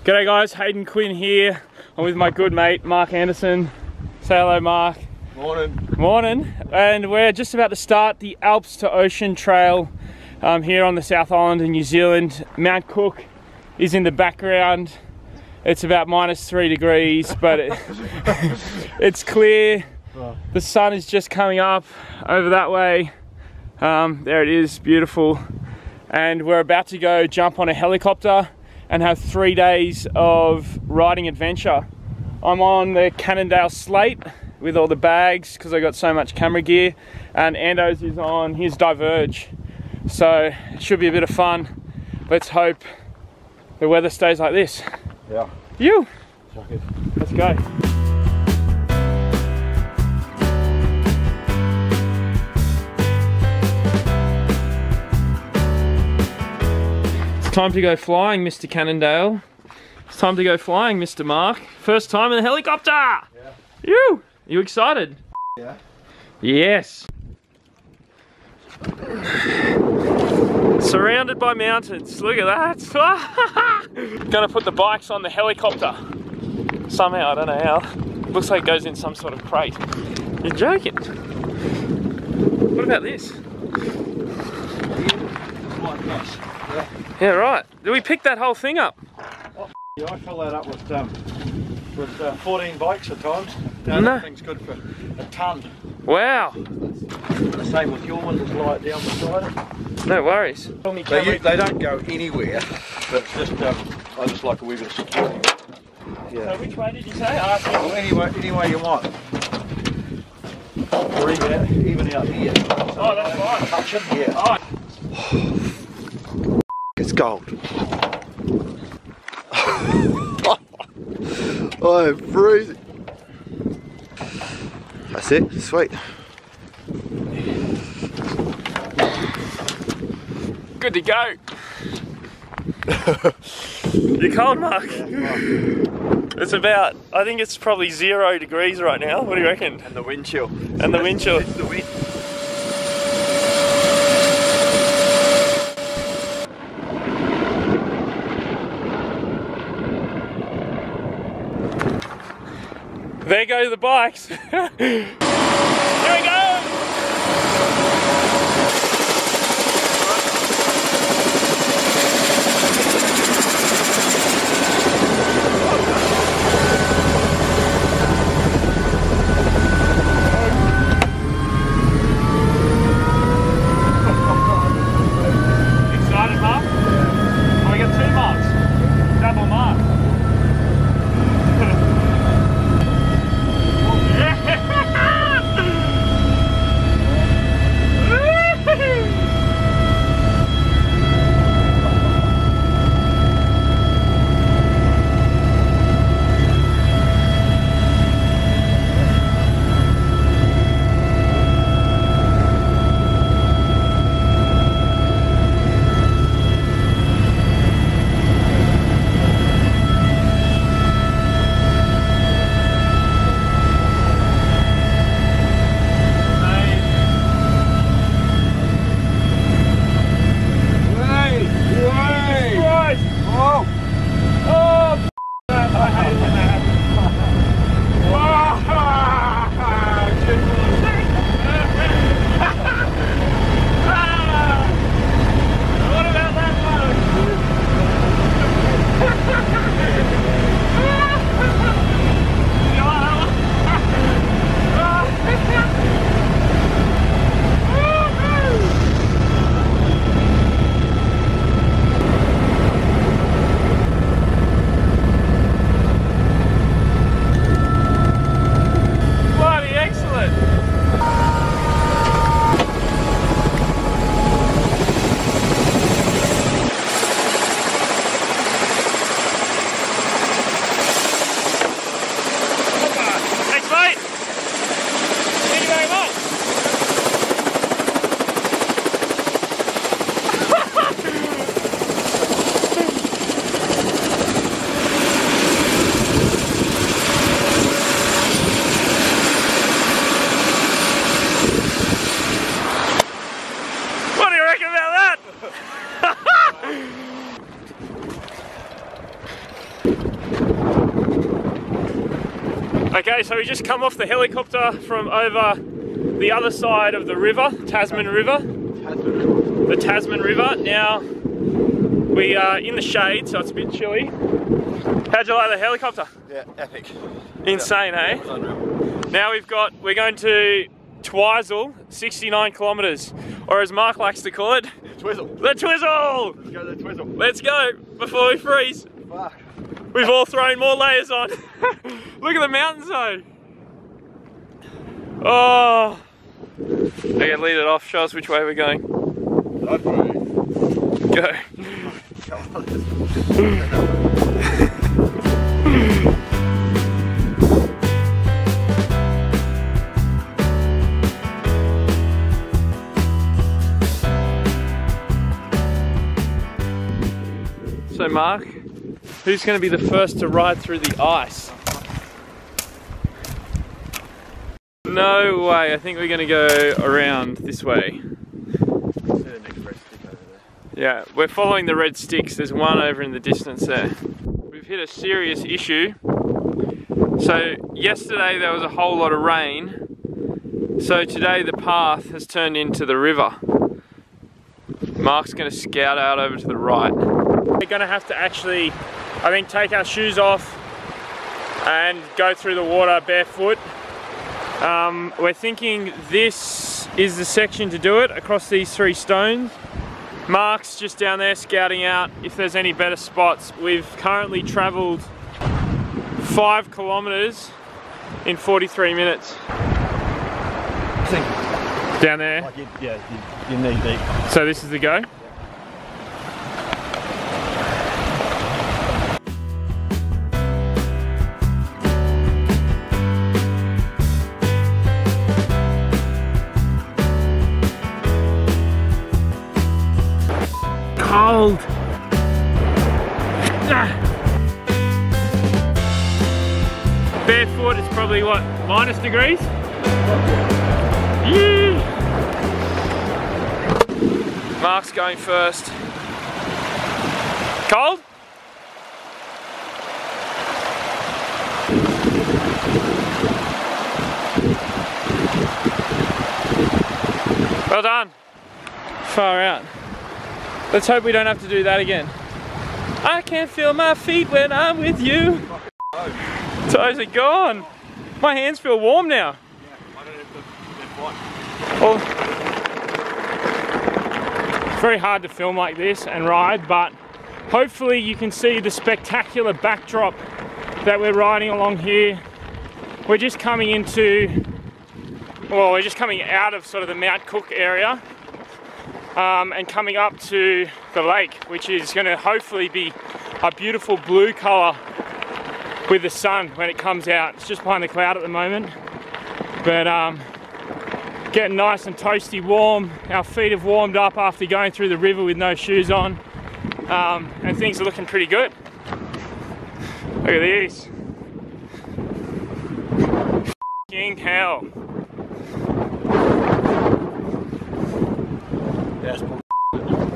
G'day guys, Hayden Quinn here. I'm with my good mate, Mark Anderson. Say hello, Mark. Morning. Morning. And we're just about to start the Alps to Ocean Trail here on the South Island in New Zealand. Mount Cook is in the background. It's about -3 degrees, but it's clear. The sun is just coming up over that way. There it is, beautiful. And we're about to go jump on a helicopter and have 3 days of riding adventure. I'm on the Cannondale Slate with all the bags because I got so much camera gear, and Ando's is on his Diverge. So it should be a bit of fun. Let's hope the weather stays like this. Yeah. You! Chuck it. Let's go. It's time to go flying, Mr. Cannondale. It's time to go flying, Mr. Mark. First time in a helicopter! Yeah. You! You excited? Yeah. Yes. Surrounded by mountains. Look at that. Gonna put the bikes on the helicopter. Somehow, I don't know how. Looks like it goes in some sort of crate. You're joking. What about this? Yeah, right. Did we pick that whole thing up? Oh, yeah, I fill that up with 14 bikes at times. No. That thing's good for a ton. Wow. The same with your one, just lie it down beside it. No worries. They don't go anywhere, but it's just, I just like a wee bit of security. Yeah. So which way did you say? Well, any way you want. Or even out here. Oh, that's fine. Touch it, yeah. Oh. It's gold. Oh, I'm freezing. That's it, sweet. Good to go. You cold, Mark? Yeah, it's about, I think it's probably 0 degrees right now. What do you reckon? and the wind chill. And the wind chill. It's the wind. There go the bikes. Here we go. Excited, Mark? Oh, we got 2 marks. Double mark. Okay, so we just come off the helicopter from over the other side of the river, Tasman River. The Tasman River. Now we are in the shade, so it's a bit chilly. How'd you like the helicopter? Yeah, epic. Insane, yeah. eh? Now we're going to Twizel, 69 kilometres, or as Mark likes to call it, Twizzle. the Twizzle! Let's go to the Twizzle. Let's go, before we freeze. Fuck. We've all thrown more layers on. Look at the mountains though. Oh. Okay, lead it off, show us which way we're going. Go. So Mark, who's going to be the first to ride through the ice? No way, I think we're going to go around this way. Yeah, we're following the red sticks. There's one over in the distance there. We've hit a serious issue. So yesterday there was a whole lot of rain. So today the path has turned into the river. Mark's going to scout out over to the right. We're going to have to actually, I think, take our shoes off and go through the water barefoot. We're thinking this is the section to do it, across these 3 stones. Mark's just down there scouting out if there's any better spots. We've currently travelled 5 kilometres in 43 minutes. Down there? Like you're knee deep. So this is the go? Cold. Barefoot is probably what, minus degrees? Yeah. Mark's going first. Cold? Well done. Far out. Let's hope we don't have to do that again. I can't feel my feet when I'm with you. Toes are gone. My hands feel warm now. Yeah, I don't know if they're Well, it's very hard to film like this and ride, but hopefully you can see the spectacular backdrop that we're riding along here. We're just coming into, well, we're just coming out of sort of the Mount Cook area. And coming up to the lake, which is going to hopefully be a beautiful blue colour with the sun when it comes out. It's just behind the cloud at the moment, but getting nice and toasty warm. Our feet have warmed up after going through the river with no shoes on, and things are looking pretty good. Look at these. F***ing hell.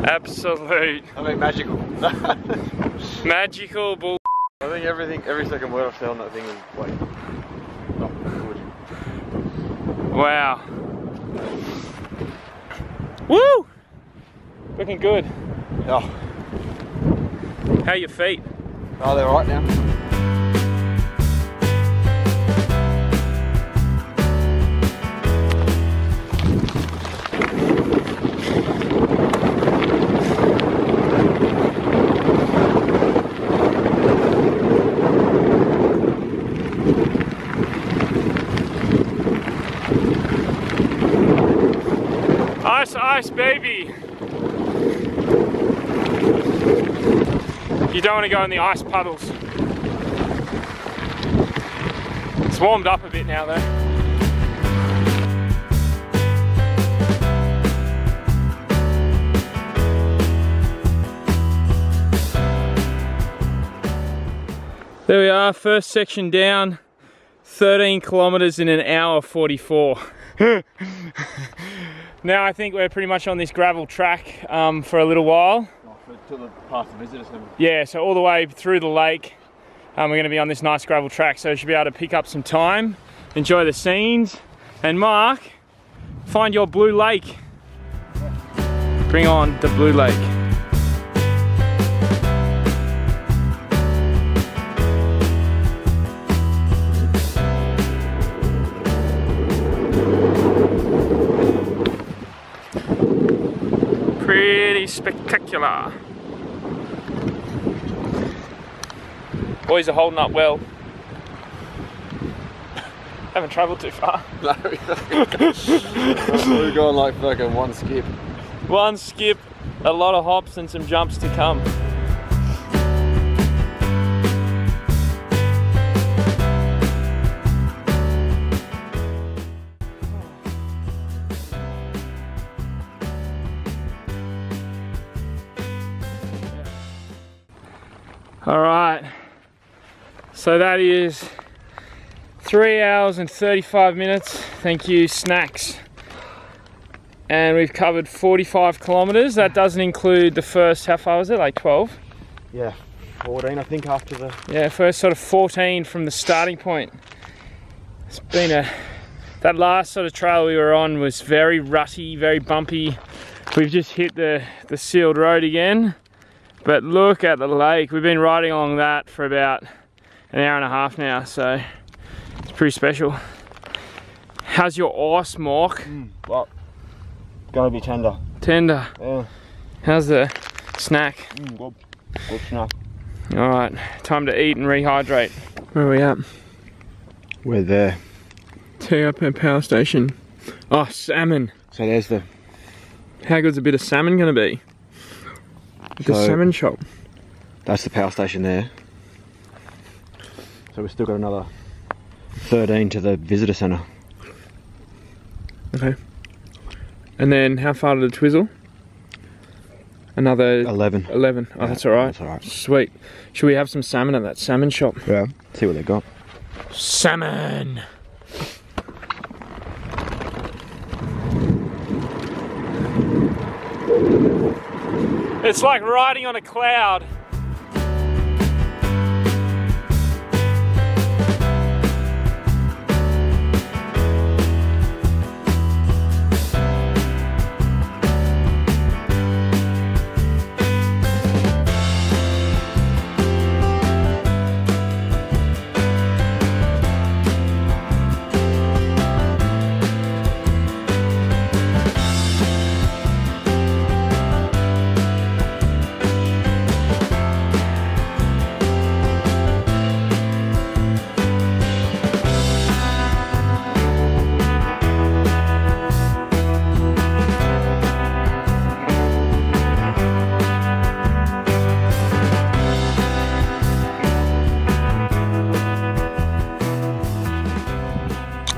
Absolute. I mean, magical. Magical bull. I think every second word I've said on that thing is like not good. Wow. Woo! Looking good. Oh. How are your feet? Oh, they're right now. Ice, ice, baby. You don't want to go in the ice puddles. It's warmed up a bit now though. There we are, first section down, 13 kilometers in an hour 44. Now I think we're pretty much on this gravel track for a little while. Till the past the visitors. Yeah, so all the way through the lake, we're going to be on this nice gravel track, so we should be able to pick up some time, enjoy the scenes, and Mark, find your blue lake. Bring on the blue lake. Pretty spectacular. Boys are holding up well. Haven't travelled too far. No, we're going like fucking one skip. One skip, a lot of hops and some jumps to come. All right, so that is 3 hours and 35 minutes. Thank you, snacks. And we've covered 45 kilometers. That doesn't include the first, how far was it, like 12? Yeah, 14 I think after the... Yeah, first sort of 14 from the starting point. It's been that last sort of trail we were on was very rutty, very bumpy. We've just hit the sealed road again. But look at the lake. We've been riding along that for about an hour and a half now, so it's pretty special. How's your ice, Mark? Well, gonna be tender. Tender. Yeah. How's the snack? Good. Good snack. All right, time to eat and rehydrate. Where are we at? We're there. Teahup power station. Oh, salmon. So there's the... How good's a bit of salmon gonna be? The salmon shop. That's the power station there. So we've still got another 13 to the visitor centre. Okay. And then how far to the Twizzle? Another 11. 11. Oh, yeah, that's alright. That's alright. Sweet. Should we have some salmon at that salmon shop? Yeah. See what they got. Salmon! It's like riding on a cloud.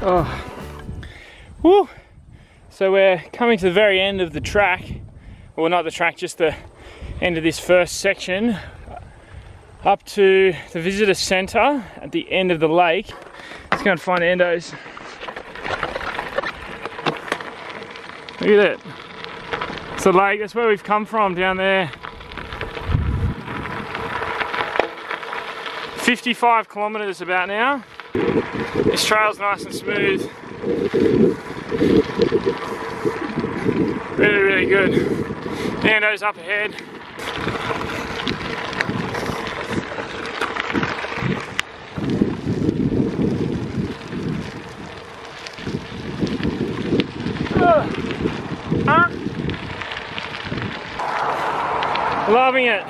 Oh, woo! So we're coming to the very end of the track. Well, not the track, just the end of this first section. Up to the visitor centre at the end of the lake. Let's go and find Endo's. Look at it. It's the lake, that's where we've come from, down there. 55 kilometres about now. This trail's nice and smooth. Really, really good. Nando's up ahead. Loving it.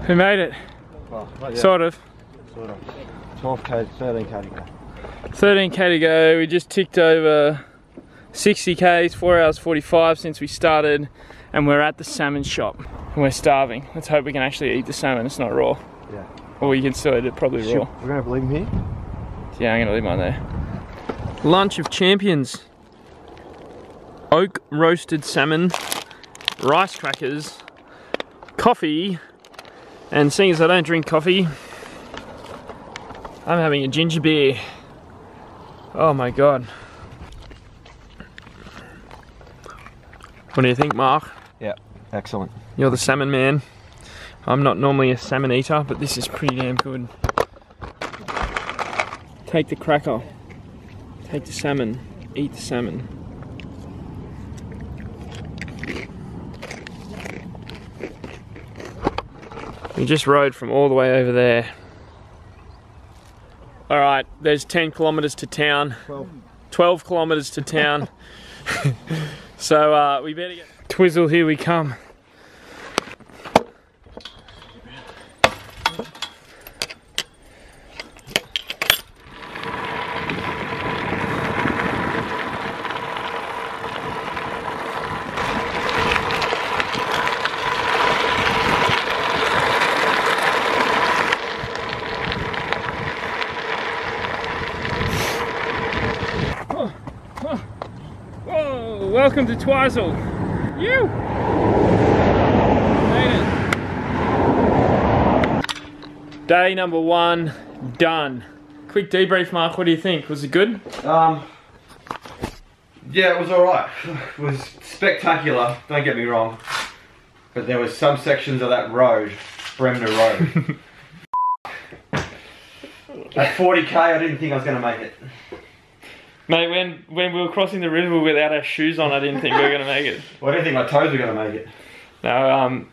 We made it. Oh, yeah. Sort of. 12k, 13k to go. 13k to go. We just ticked over 60k's, 4 hours 45 since we started, and we're at the salmon shop. And we're starving. Let's hope we can actually eat the salmon. It's not raw. Yeah. Or you can still eat it probably raw. We're gonna leave him here? Yeah, I'm gonna leave mine there. Lunch of champions. Oak roasted salmon, rice crackers, coffee, and seeing as I don't drink coffee, I'm having a ginger beer. Oh my god. What do you think, Mark? Excellent. You're the salmon man. I'm not normally a salmon eater, but this is pretty damn good. Take the cracker. Take the salmon. Eat the salmon. We just rode from all the way over there. Alright, there's 10 kilometers to town. 12 kilometers to town. So we better get... Twizzle, here we come. Welcome to Twizzle. You! Hayden. Day number 1 done. Quick debrief, Mark. What do you think? Was it good? Yeah, it was alright. It was spectacular, don't get me wrong. But there was some sections of that road, Bremner Road. At 40k, I didn't think I was going to make it. Mate, when we were crossing the river without our shoes on, I didn't think we were going to make it. Well, I didn't think my toes were going to make it. No,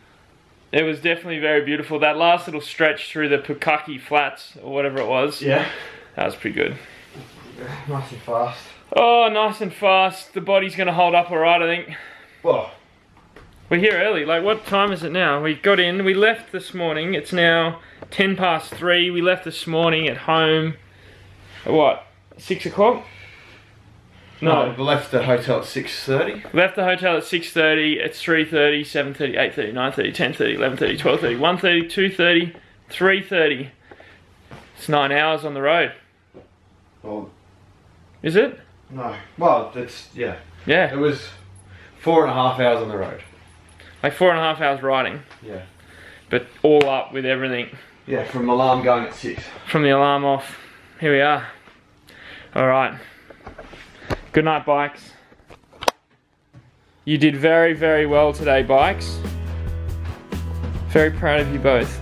it was definitely very beautiful. That last little stretch through the Pukaki Flats, or whatever it was. Yeah. That was pretty good. Nice and fast. Oh, nice and fast. The body's going to hold up alright, I think. Well, we're here early. Like, what time is it now? We got in, we left this morning. It's now 10 past 3. We left this morning at home at what, 6 o'clock? No. We left the hotel at 6:30. Left the hotel at 6:30, it's 3:30, 7:30, 8:30, 9:30, 10:30, 11:30, 12:30, 1:30, 2:30, 3:30. It's 9 hours on the road. Well, is it? No. Well, it's, yeah. Yeah. It was 4.5 hours on the road. Like 4.5 hours riding. Yeah. But all up with everything. Yeah, from alarm going at 6. From the alarm off. Here we are. Alright. Good night, bikes. You did very, very well today, bikes. Very proud of you both.